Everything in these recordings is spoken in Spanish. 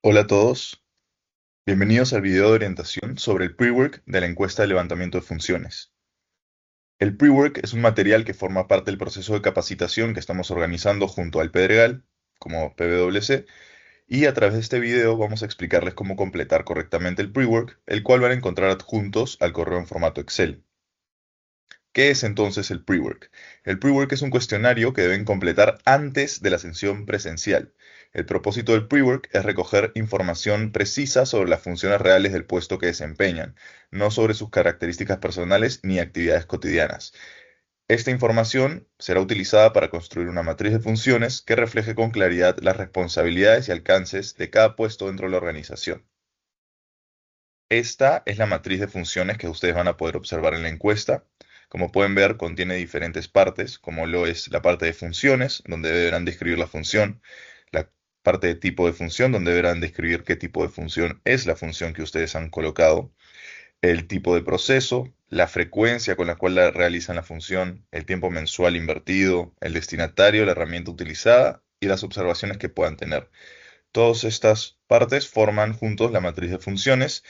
Hola a todos, bienvenidos al video de orientación sobre el pre-work de la encuesta de levantamiento de funciones. El pre-work es un material que forma parte del proceso de capacitación que estamos organizando junto al Pedregal, como PwC, y a través de este video vamos a explicarles cómo completar correctamente el pre-work, el cual van a encontrar adjuntos al correo en formato Excel. ¿Qué es entonces el pre-work? El pre-work es un cuestionario que deben completar antes de la sesión presencial. El propósito del pre-work es recoger información precisa sobre las funciones reales del puesto que desempeñan, no sobre sus características personales ni actividades cotidianas. Esta información será utilizada para construir una matriz de funciones que refleje con claridad las responsabilidades y alcances de cada puesto dentro de la organización. Esta es la matriz de funciones que ustedes van a poder observar en la encuesta. Como pueden ver, contiene diferentes partes, como lo es la parte de funciones, donde deberán describir la función, la parte de tipo de función, donde deberán describir qué tipo de función es la función que ustedes han colocado, el tipo de proceso, la frecuencia con la cual realizan la función, el tiempo mensual invertido, el destinatario, la herramienta utilizada y las observaciones que puedan tener. Todas estas partes forman juntos la matriz de funciones,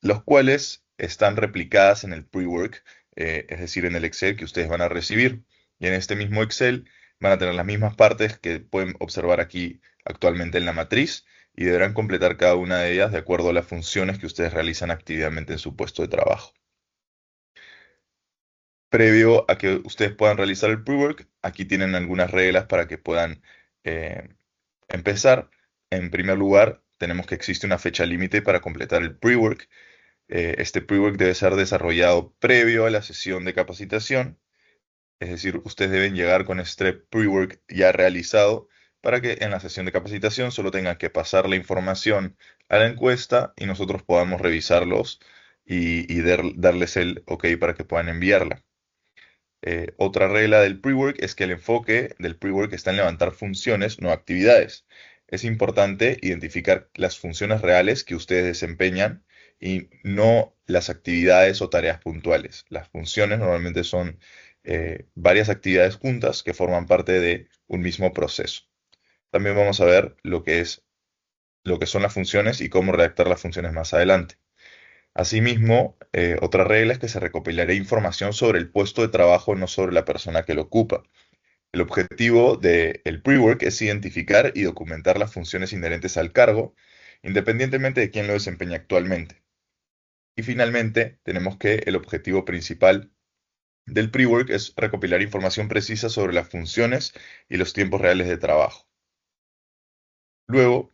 los cuales están replicadas en el pre-work, es decir, en el Excel que ustedes van a recibir. Y en este mismo Excel van a tener las mismas partes que pueden observar aquí actualmente en la matriz y deberán completar cada una de ellas de acuerdo a las funciones que ustedes realizan activamente en su puesto de trabajo. Previo a que ustedes puedan realizar el pre-work, aquí tienen algunas reglas para que puedan eh, empezar. En primer lugar, tenemos que existe una fecha límite para completar el pre-work. Este pre-work debe ser desarrollado previo a la sesión de capacitación, es decir, ustedes deben llegar con este pre-work ya realizado para que en la sesión de capacitación solo tengan que pasar la información a la encuesta y nosotros podamos revisarlos y darles el OK para que puedan enviarla. Otra regla del pre-work es que el enfoque del pre-work está en levantar funciones, no actividades. Es importante identificar las funciones reales que ustedes desempeñan y no las actividades o tareas puntuales. Las funciones normalmente son varias actividades juntas que forman parte de un mismo proceso. También vamos a ver lo que son las funciones y cómo redactar las funciones más adelante. Asimismo, otra regla es que se recopilará información sobre el puesto de trabajo, no sobre la persona que lo ocupa. El objetivo del pre-work es identificar y documentar las funciones inherentes al cargo, independientemente de quién lo desempeña actualmente. Y finalmente, tenemos que el objetivo principal del pre-work es recopilar información precisa sobre las funciones y los tiempos reales de trabajo. Luego,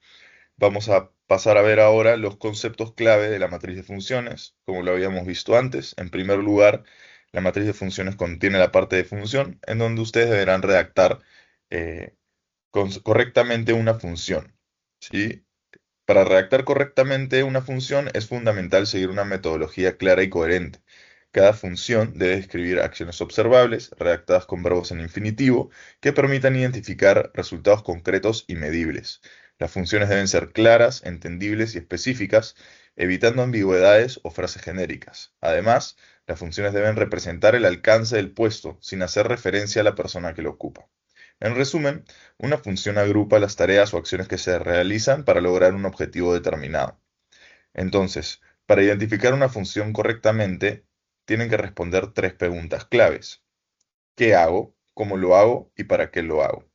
vamos a pasar a ver ahora los conceptos clave de la matriz de funciones, como lo habíamos visto antes. En primer lugar, la matriz de funciones contiene la parte de función, en donde ustedes deberán redactar eh, correctamente una función, ¿sí? Para redactar correctamente una función es fundamental seguir una metodología clara y coherente. Cada función debe describir acciones observables, redactadas con verbos en infinitivo, que permitan identificar resultados concretos y medibles. Las funciones deben ser claras, entendibles y específicas, evitando ambigüedades o frases genéricas. Además, las funciones deben representar el alcance del puesto, sin hacer referencia a la persona que lo ocupa. En resumen, una función agrupa las tareas o acciones que se realizan para lograr un objetivo determinado. Entonces, para identificar una función correctamente, tienen que responder tres preguntas claves. ¿Qué hago? ¿Cómo lo hago? ¿Y para qué lo hago?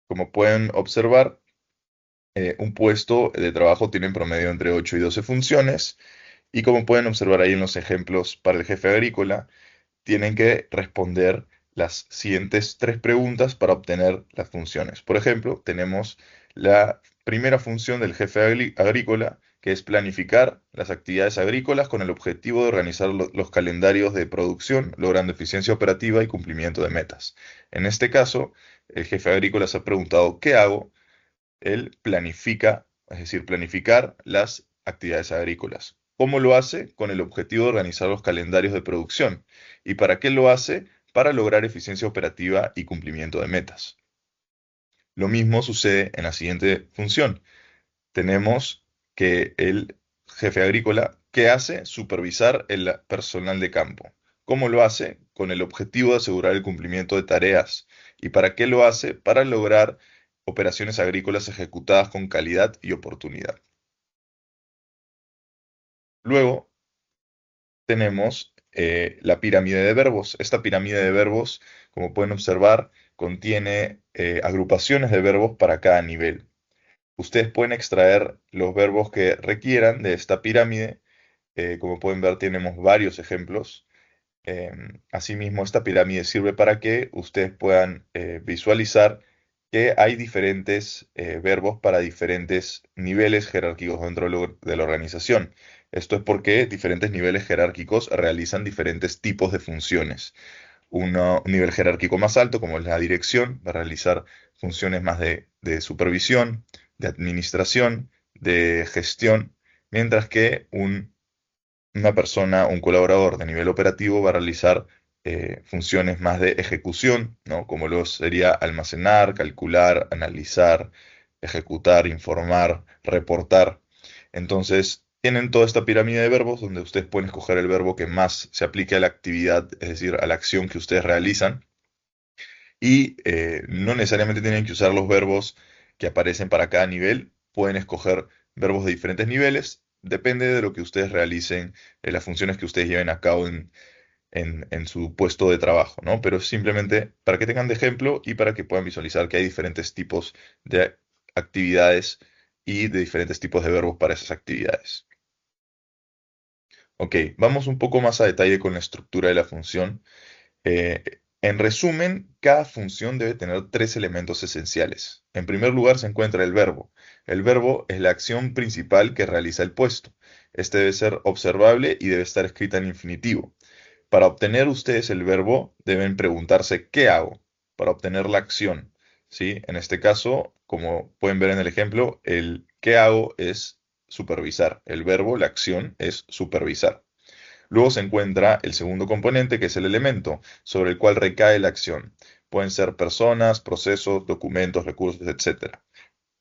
Como pueden observar, un puesto de trabajo tiene en promedio entre 8 y 12 funciones, y como pueden observar ahí en los ejemplos para el jefe agrícola, tienen que responder las siguientes tres preguntas para obtener las funciones. Por ejemplo, tenemos la primera función del jefe agrícola, que es planificar las actividades agrícolas con el objetivo de organizar los calendarios de producción, logrando eficiencia operativa y cumplimiento de metas. En este caso, el jefe agrícola se ha preguntado, ¿qué hago? Él planifica, es decir, planificar las actividades agrícolas. ¿Cómo lo hace? Con el objetivo de organizar los calendarios de producción. ¿Y para qué lo hace? Para lograr eficiencia operativa y cumplimiento de metas. Lo mismo sucede en la siguiente función. Tenemos que el jefe agrícola, ¿qué hace? Supervisar el personal de campo. ¿Cómo lo hace? Con el objetivo de asegurar el cumplimiento de tareas. ¿Y para qué lo hace? Para lograr operaciones agrícolas ejecutadas con calidad y oportunidad. Luego tenemos la pirámide de verbos. Esta pirámide de verbos, como pueden observar, contiene agrupaciones de verbos para cada nivel. Ustedes pueden extraer los verbos que requieran de esta pirámide. Como pueden ver, tenemos varios ejemplos. Asimismo, esta pirámide sirve para que ustedes puedan visualizar que hay diferentes verbos para diferentes niveles jerárquicos dentro de la organización. Esto es porque diferentes niveles jerárquicos realizan diferentes tipos de funciones. Un nivel jerárquico más alto, como es la dirección, va a realizar funciones más de supervisión, de administración, de gestión, mientras que una persona, un colaborador de nivel operativo va a realizar funciones más de ejecución, ¿no? Como lo sería almacenar, calcular, analizar, ejecutar, informar, reportar. Entonces, tienen toda esta pirámide de verbos donde ustedes pueden escoger el verbo que más se aplique a la actividad, es decir, a la acción que ustedes realizan. Y no necesariamente tienen que usar los verbos que aparecen para cada nivel. Pueden escoger verbos de diferentes niveles. Depende de lo que ustedes realicen, las funciones que ustedes lleven a cabo en su puesto de trabajo, ¿no? Pero simplemente para que tengan de ejemplo y para que puedan visualizar que hay diferentes tipos de actividades y de diferentes tipos de verbos para esas actividades. Ok, vamos un poco más a detalle con la estructura de la función. En resumen, cada función debe tener tres elementos esenciales. En primer lugar se encuentra el verbo. El verbo es la acción principal que realiza el puesto. Este debe ser observable y debe estar escrita en infinitivo. Para obtener ustedes el verbo, deben preguntarse ¿qué hago? Para obtener la acción, ¿sí? En este caso, como pueden ver en el ejemplo, el ¿qué hago? Es supervisar. El verbo, la acción, es supervisar. Luego se encuentra el segundo componente, que es el elemento, sobre el cual recae la acción. Pueden ser personas, procesos, documentos, recursos, etc.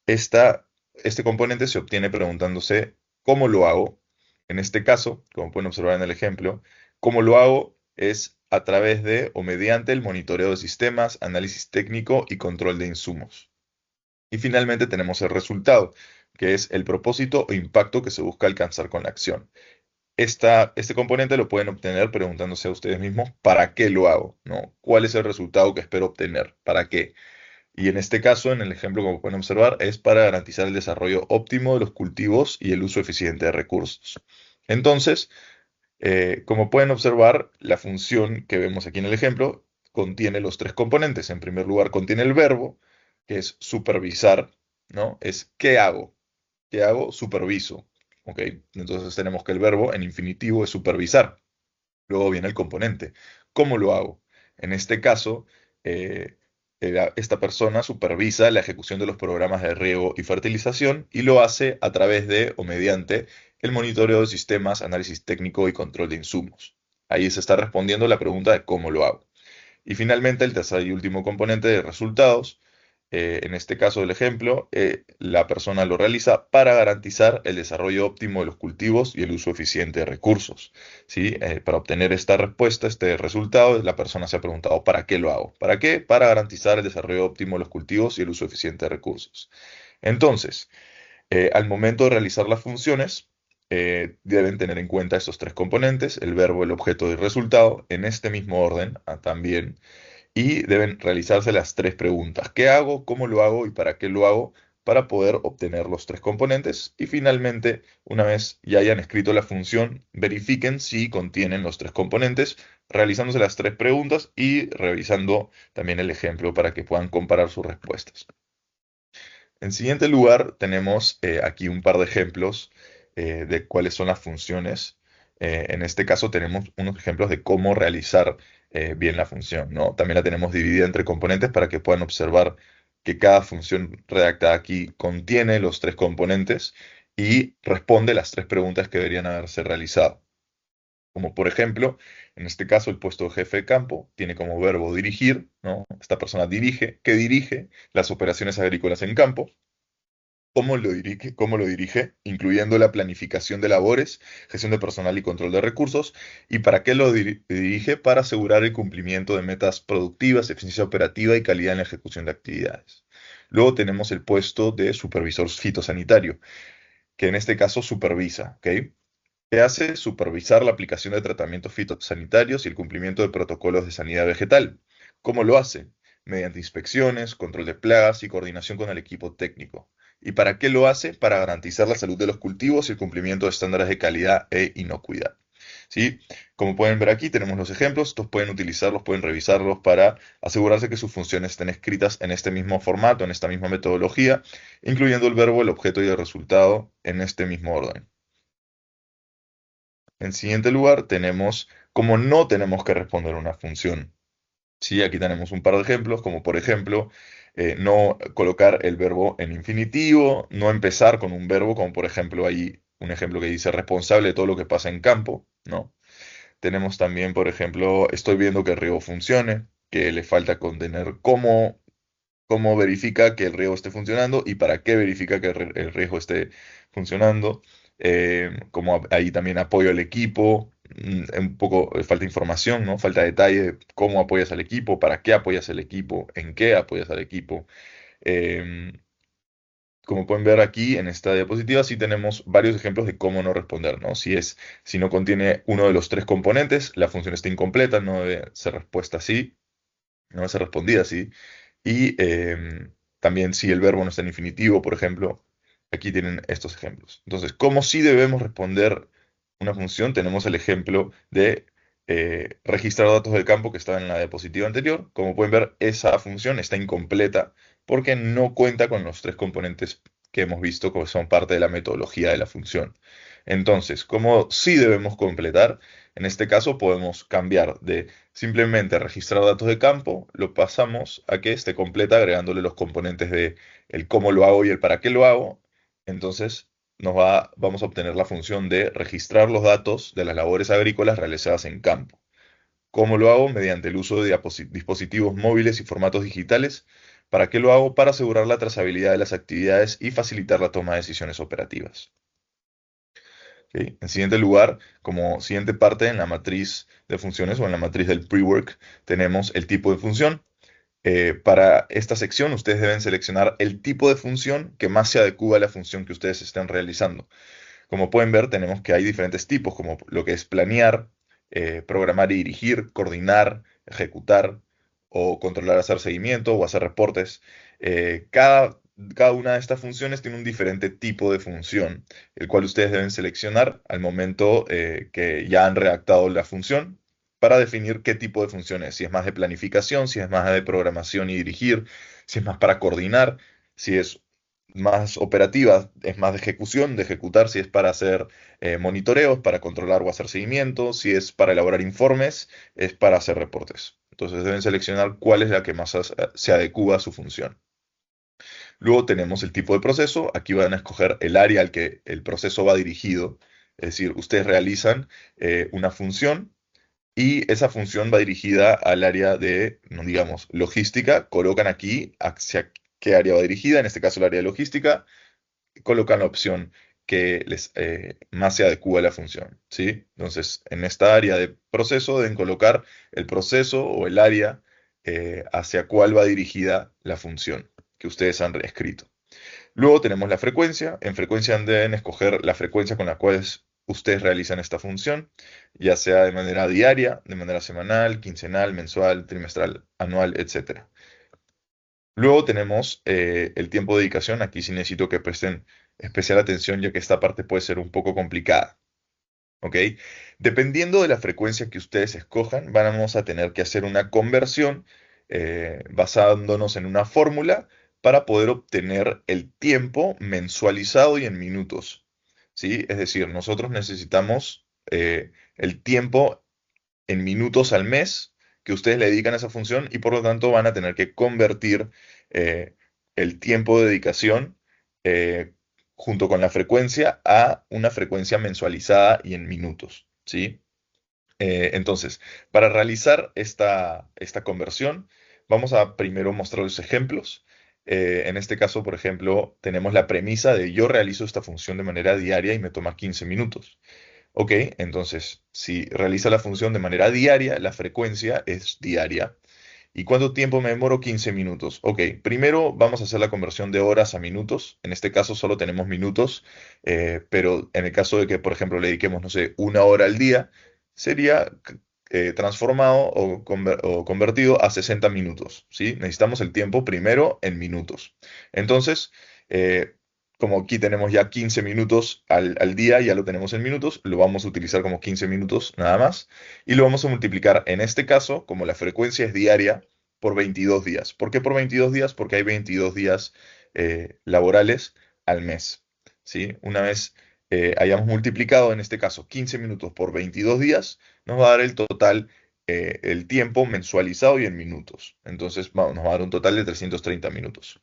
Este componente se obtiene preguntándose ¿cómo lo hago? En este caso, como pueden observar en el ejemplo, ¿cómo lo hago? Es a través de o mediante el monitoreo de sistemas, análisis técnico y control de insumos. Y finalmente tenemos el resultado, que es el propósito o impacto que se busca alcanzar con la acción. Este componente lo pueden obtener preguntándose a ustedes mismos, ¿para qué lo hago? ¿No? ¿Cuál es el resultado que espero obtener? ¿Para qué? Y en este caso, en el ejemplo, como pueden observar, es para garantizar el desarrollo óptimo de los cultivos y el uso eficiente de recursos. Entonces, como pueden observar, la función que vemos aquí en el ejemplo contiene los tres componentes. En primer lugar, contiene el verbo, que es supervisar, ¿no? Es ¿qué hago? ¿Qué hago? Superviso. ¿Ok? Entonces tenemos que el verbo en infinitivo es supervisar. Luego viene el componente. ¿Cómo lo hago? En este caso, eh, esta persona supervisa la ejecución de los programas de riego y fertilización y lo hace a través de o mediante el monitoreo de sistemas, análisis técnico y control de insumos. Ahí se está respondiendo la pregunta de cómo lo hago. Y finalmente, el tercer y último componente de resultados. En este caso del ejemplo, la persona lo realiza para garantizar el desarrollo óptimo de los cultivos y el uso eficiente de recursos. ¿Sí? Para obtener esta respuesta, este resultado, la persona se ha preguntado, ¿para qué lo hago? ¿Para qué? Para garantizar el desarrollo óptimo de los cultivos y el uso eficiente de recursos. Entonces, al momento de realizar las funciones, deben tener en cuenta estos tres componentes, el verbo, el objeto y el resultado, en este mismo orden también, y deben realizarse las tres preguntas. ¿Qué hago? ¿Cómo lo hago? ¿Y para qué lo hago? Para poder obtener los tres componentes. Y finalmente, una vez ya hayan escrito la función, verifiquen si contienen los tres componentes, realizándose las tres preguntas y revisando también el ejemplo para que puedan comparar sus respuestas. En siguiente lugar, tenemos aquí un par de ejemplos de cuáles son las funciones. En este caso tenemos unos ejemplos de cómo realizar bien la función, ¿no? También la tenemos dividida entre componentes para que puedan observar que cada función redactada aquí contiene los tres componentes y responde las tres preguntas que deberían haberse realizado. Como por ejemplo, en este caso el puesto de jefe de campo tiene como verbo dirigir, ¿no? Esta persona dirige, que dirige las operaciones agrícolas en campo. ¿Cómo lo dirige? Incluyendo la planificación de labores, gestión de personal y control de recursos. ¿Y para qué lo dirige? Para asegurar el cumplimiento de metas productivas, eficiencia operativa y calidad en la ejecución de actividades. Luego tenemos el puesto de supervisor fitosanitario, que en este caso supervisa, ¿ok? ¿Qué hace? Supervisar la aplicación de tratamientos fitosanitarios y el cumplimiento de protocolos de sanidad vegetal. ¿Cómo lo hace? Mediante inspecciones, control de plagas y coordinación con el equipo técnico. ¿Y para qué lo hace? Para garantizar la salud de los cultivos y el cumplimiento de estándares de calidad e inocuidad. ¿Sí? Como pueden ver aquí, tenemos los ejemplos. Estos pueden utilizarlos, pueden revisarlos para asegurarse que sus funciones estén escritas en este mismo formato, en esta misma metodología, incluyendo el verbo, el objeto y el resultado en este mismo orden. En siguiente lugar, tenemos cómo no tenemos que responder una función. Sí, aquí tenemos un par de ejemplos, como por ejemplo, no colocar el verbo en infinitivo, no empezar con un verbo, como por ejemplo hay un ejemplo que dice responsable de todo lo que pasa en campo, ¿no? Tenemos también, por ejemplo, estoy viendo que el riego funcione, que le falta contener cómo verifica que el riego esté funcionando y para qué verifica que el riego esté funcionando. Como ahí también apoyo al equipo, un poco falta información, ¿no? Falta detalle de cómo apoyas al equipo, para qué apoyas al equipo, en qué apoyas al equipo. Em, Como pueden ver aquí en esta diapositiva, sí tenemos varios ejemplos de cómo no responder, ¿no? Si no contiene uno de los tres componentes, la función está incompleta, no debe ser respuesta así, no debe ser respondida así. Y también si el verbo no está en infinitivo, por ejemplo, aquí tienen estos ejemplos. Entonces, ¿cómo sí debemos responder una función? Tenemos el ejemplo de registrar datos del campo que estaba en la diapositiva anterior. Como pueden ver, esa función está incompleta porque no cuenta con los tres componentes que hemos visto que son parte de la metodología de la función. Entonces, ¿cómo sí debemos completar? En este caso podemos cambiar de simplemente registrar datos de campo, lo pasamos a que esté completa agregándole los componentes de el cómo lo hago y el para qué lo hago. Entonces vamos a obtener la función de registrar los datos de las labores agrícolas realizadas en campo. ¿Cómo lo hago? Mediante el uso de dispositivos móviles y formatos digitales. ¿Para qué lo hago? Para asegurar la trazabilidad de las actividades y facilitar la toma de decisiones operativas. ¿Ok? En siguiente lugar, como siguiente parte en la matriz de funciones o en la matriz del pre-work, tenemos el tipo de función. Para esta sección, ustedes deben seleccionar el tipo de función que más se adecua a la función que ustedes estén realizando. Como pueden ver, tenemos que hay diferentes tipos, como lo que es planear, programar y dirigir, coordinar, ejecutar o controlar, hacer seguimiento o hacer reportes. Cada una de estas funciones tiene un diferente tipo de función, el cual ustedes deben seleccionar al momento que ya han redactado la función para definir qué tipo de función es, si es más de planificación, si es más de programación y dirigir, si es más para coordinar, si es más operativa, es más de ejecución, de ejecutar, si es para hacer monitoreos, para controlar o hacer seguimiento, si es para elaborar informes, es para hacer reportes. Entonces deben seleccionar cuál es la que más se adecua a su función. Luego tenemos el tipo de proceso. Aquí van a escoger el área al que el proceso va dirigido. Es decir, ustedes realizan una función y esa función va dirigida al área de, no digamos, logística. Colocan aquí hacia qué área va dirigida, en este caso el área de logística. Colocan la opción que les más se adecua a la función, ¿sí? Entonces, en esta área de proceso deben colocar el proceso o el área hacia cuál va dirigida la función que ustedes han escrito. Luego tenemos la frecuencia. En frecuencia deben escoger la frecuencia con la cual ustedes realizan esta función, ya sea de manera diaria, de manera semanal, quincenal, mensual, trimestral, anual, etc. Luego tenemos el tiempo de dedicación. Aquí sí necesito que presten especial atención ya que esta parte puede ser un poco complicada. ¿Ok? Dependiendo de la frecuencia que ustedes escojan, vamos a tener que hacer una conversión basándonos en una fórmula para poder obtener el tiempo mensualizado y en minutos. ¿Sí? Es decir, nosotros necesitamos el tiempo en minutos al mes que ustedes le dedican a esa función y por lo tanto van a tener que convertir eh, el tiempo de dedicación eh, junto con la frecuencia a una frecuencia mensualizada y en minutos, ¿sí? Entonces, para realizar esta conversión, vamos a primero mostrar los ejemplos. En este caso, por ejemplo, tenemos la premisa de yo realizo esta función de manera diaria y me toma 15 minutos. Ok, entonces, si realiza la función de manera diaria, la frecuencia es diaria ¿Y cuánto tiempo me demoro? 15 minutos. Ok, primero vamos a hacer la conversión de horas a minutos. En este caso solo tenemos minutos, pero en el caso de que, por ejemplo, le dediquemos, no sé, una hora al día, sería transformado o convertido a 60 minutos, ¿sí? Necesitamos el tiempo primero en minutos. Entonces, eh, como aquí tenemos ya 15 minutos al día, ya lo tenemos en minutos, lo vamos a utilizar como 15 minutos nada más y lo vamos a multiplicar en este caso, como la frecuencia es diaria, por 22 días. ¿Por qué por 22 días? Porque hay 22 días laborales al mes, ¿sí? Una vez hayamos multiplicado en este caso 15 minutos por 22 días, nos va a dar el total, el tiempo mensualizado y en minutos. Entonces nos va a dar un total de 330 minutos.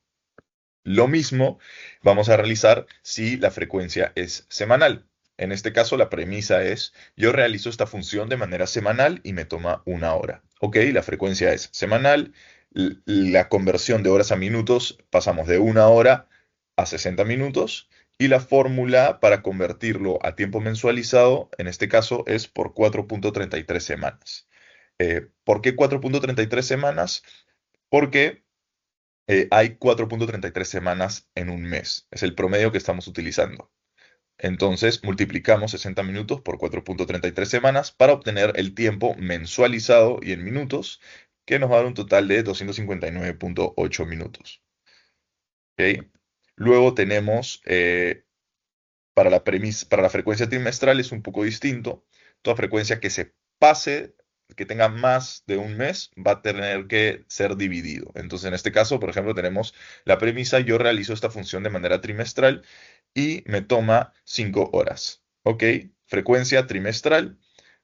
Lo mismo vamos a realizar si la frecuencia es semanal. En este caso, la premisa es, yo realizo esta función de manera semanal y me toma una hora. Ok, la frecuencia es semanal, la conversión de horas a minutos pasamos de una hora a 60 minutos y la fórmula para convertirlo a tiempo mensualizado, en este caso, es por 4.33 semanas. ¿Por qué 4.33 semanas? Porque hay 4.33 semanas en un mes. Es el promedio que estamos utilizando. Entonces, multiplicamos 60 minutos por 4.33 semanas para obtener el tiempo mensualizado y en minutos, que nos va a dar un total de 259.8 minutos. ¿Ok? Luego tenemos, para la frecuencia trimestral es un poco distinto. Toda frecuencia que se pase, que tenga más de un mes, va a tener que ser dividido. Entonces, en este caso, por ejemplo, tenemos la premisa, yo realizo esta función de manera trimestral y me toma 5 horas. ¿Ok? Frecuencia trimestral.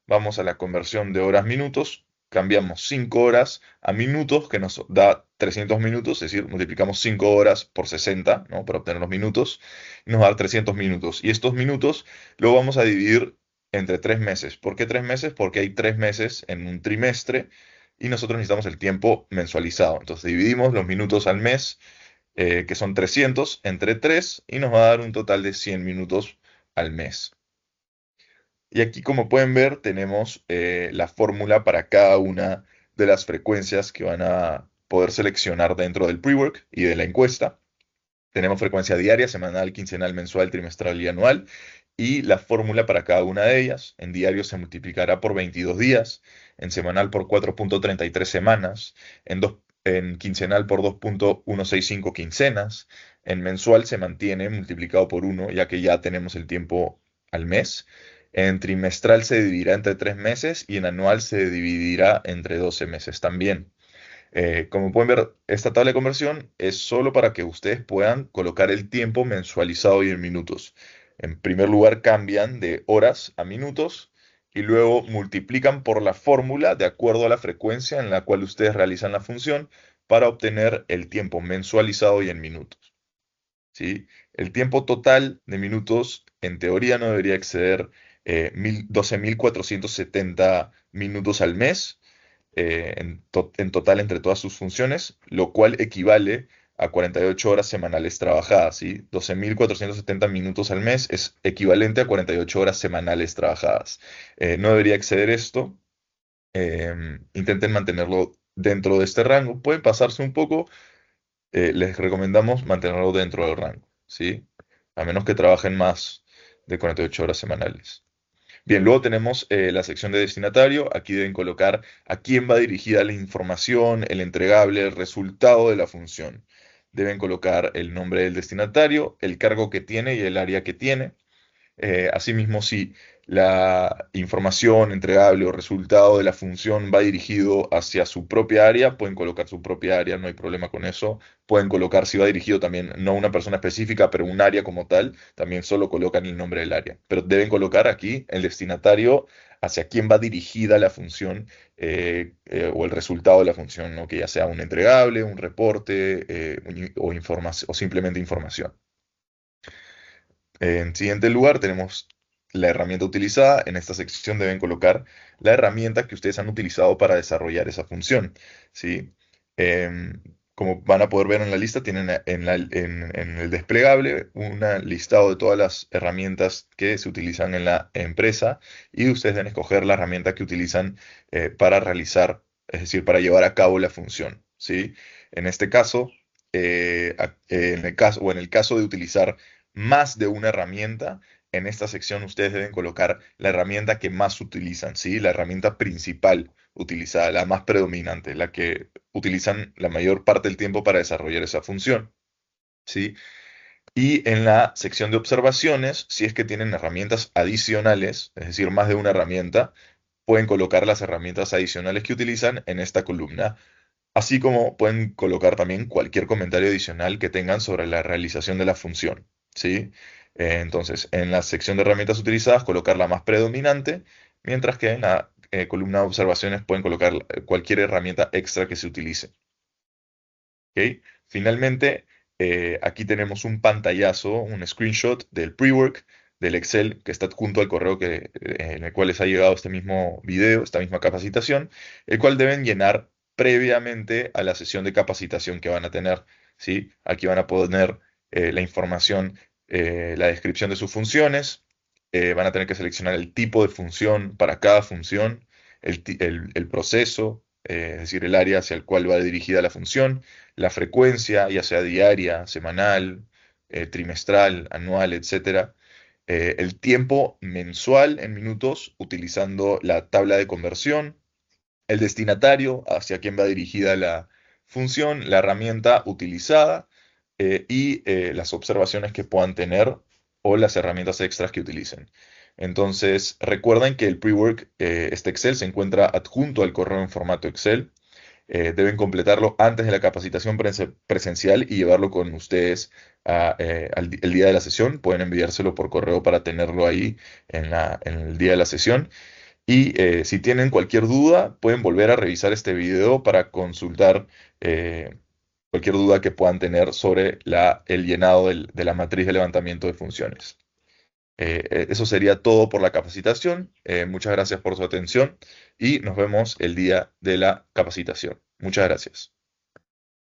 Vamos a la conversión de horas minutos. Cambiamos 5 horas a minutos, que nos da 300 minutos, es decir, multiplicamos 5 horas por 60, ¿no? Para obtener los minutos, y nos va a dar 300 minutos. Y estos minutos lo vamos a dividir entre 3 meses. ¿Por qué 3 meses? Porque hay 3 meses en un trimestre y nosotros necesitamos el tiempo mensualizado. Entonces dividimos los minutos al mes, que son 300, entre 3 y nos va a dar un total de 100 minutos al mes. Y aquí, como pueden ver, tenemos la fórmula para cada una de las frecuencias que van a poder seleccionar dentro del pre-work y de la encuesta. Tenemos frecuencia diaria, semanal, quincenal, mensual, trimestral y anual. Y la fórmula para cada una de ellas. En diario se multiplicará por 22 días, en semanal por 4.33 semanas, en quincenal por 2.165 quincenas, en mensual se mantiene multiplicado por 1, ya que ya tenemos el tiempo al mes. En trimestral se dividirá entre 3 meses y en anual se dividirá entre 12 meses también. Como pueden ver, esta tabla de conversión es solo para que ustedes puedan colocar el tiempo mensualizado y en minutos. En primer lugar, cambian de horas a minutos y luego multiplican por la fórmula de acuerdo a la frecuencia en la cual ustedes realizan la función para obtener el tiempo mensualizado y en minutos. ¿Sí? El tiempo total de minutos, en teoría, no debería exceder 12.470 minutos al mes, en total entre todas sus funciones, lo cual equivale a 48 horas semanales trabajadas, ¿sí? 12.470 minutos al mes es equivalente a 48 horas semanales trabajadas. No debería exceder esto. Intenten mantenerlo dentro de este rango. Pueden pasarse un poco, les recomendamos mantenerlo dentro del rango, ¿sí? A menos que trabajen más de 48 horas semanales. Bien, luego tenemos la sección de destinatario. Aquí deben colocar a quién va dirigida la información, el entregable, el resultado de la función. Deben colocar el nombre del destinatario, el cargo que tiene y el área que tiene. Asimismo, si la información entregable o resultado de la función va dirigido hacia su propia área, pueden colocar su propia área, no hay problema con eso. Pueden colocar si va dirigido también, no a una persona específica, pero un área como tal, también solo colocan el nombre del área. Pero deben colocar aquí el destinatario hacia quién va dirigida la función, o el resultado de la función, ¿no? Que ya sea un entregable, un reporte, o simplemente información. En siguiente lugar, tenemos la herramienta utilizada. En esta sección deben colocar la herramienta que ustedes han utilizado para desarrollar esa función, ¿sí? Em, Como van a poder ver en la lista, tienen en el desplegable un listado de todas las herramientas que se utilizan en la empresa y ustedes deben escoger la herramienta que utilizan para realizar es decir, para llevar a cabo la función, ¿sí? En este caso, en el caso de utilizar más de una herramienta, en esta sección ustedes deben colocar la herramienta que más utilizan, ¿sí? La herramienta principal utilizada, la más predominante, la que utilizan la mayor parte del tiempo para desarrollar esa función, ¿sí? Y en la sección de observaciones, si es que tienen herramientas adicionales, es decir, más de una herramienta, pueden colocar las herramientas adicionales que utilizan en esta columna, así como pueden colocar también cualquier comentario adicional que tengan sobre la realización de la función, ¿sí? Entonces, en la sección de herramientas utilizadas, colocar la más predominante, mientras que en la columna de observaciones pueden colocar cualquier herramienta extra que se utilice. ¿Ok? Finalmente, aquí tenemos un pantallazo, un screenshot del pre-work del Excel que está adjunto al correo en el cual les ha llegado este mismo video, esta misma capacitación, el cual deben llenar previamente a la sesión de capacitación que van a tener, ¿sí? Aquí van a poner la información, la descripción de sus funciones, van a tener que seleccionar el tipo de función para cada función, el proceso, es decir, el área hacia el cual va dirigida la función, la frecuencia, ya sea diaria, semanal, trimestral, anual, etcétera. El tiempo mensual en minutos utilizando la tabla de conversión, el destinatario, hacia quién va dirigida la función, la herramienta utilizada y las observaciones que puedan tener o las herramientas extras que utilicen. Entonces, recuerden que el pre-work, este Excel, se encuentra adjunto al correo en formato Excel. Deben completarlo antes de la capacitación presencial y llevarlo con ustedes el día de la sesión. Pueden enviárselo por correo para tenerlo ahí en el día de la sesión. Y si tienen cualquier duda, pueden volver a revisar este video para consultar cualquier duda que puedan tener sobre el llenado de la matriz de levantamiento de funciones. Eso sería todo por la capacitación. Muchas gracias por su atención y nos vemos el día de la capacitación. Muchas gracias.